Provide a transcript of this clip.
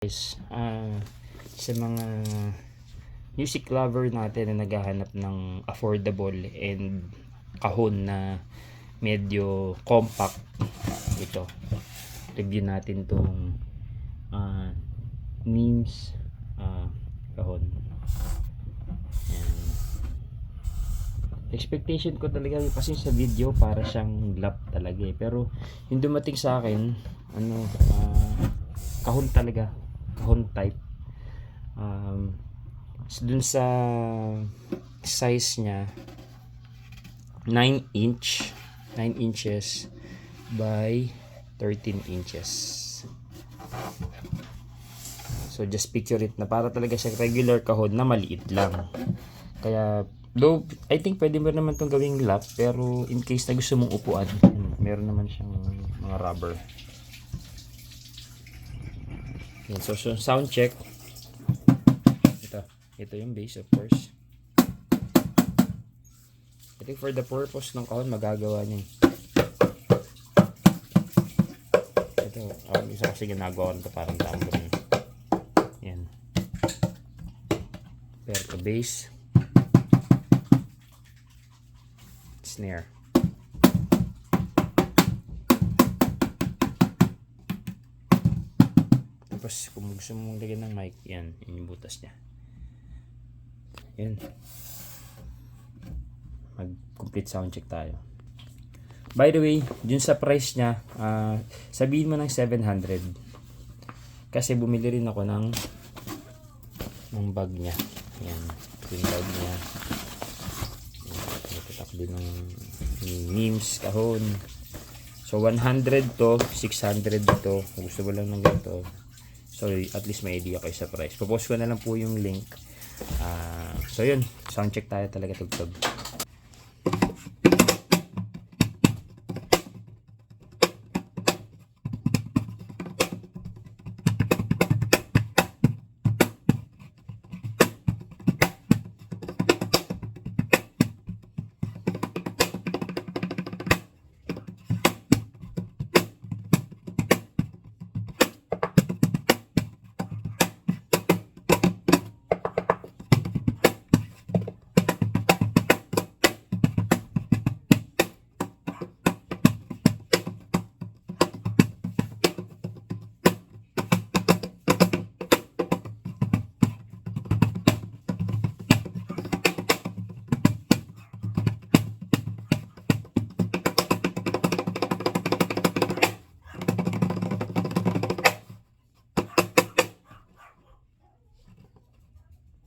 Guys, sa mga music lover natin na naghahanap ng affordable and kahon na medyo compact, ito review natin tong Neems kahon. Yan. Expectation ko talaga kasi sa video para siyang lap talaga pero yung dumating sa akin kahon talaga, kahon type. Dun sa size niya 9 inches by 13 inches. So just picture it na para talaga siya regular kahon na maliit lang. Kaya though I think pwede mo naman itong gawing lap, pero in case na gusto mong upuan, meron naman siyang mga rubber. Okay, so sound check. Ito yung base, of course. I think for the purpose ng kahon, magagawa niya. Ito, isa kasi ginagawa nito parang tambourine. Yan. Pero ito base, snare. Tapos kung gusto mong lagyan ng mic, yan yung butas niya. Yan. Mag-complete sound check tayo. By the way, dun sa price niya, sabihin mo ng 700. Kasi bumili rin ako ng bag niya. Yan. Yung bag niya. Natatak din ng Neems kahon. So 100 to, 600 to. Kung gusto mo lang ng ganito. So at least may idea kayo sa price. Popost ko na lang po yung link. So yun, sound check tayo talaga tugtog.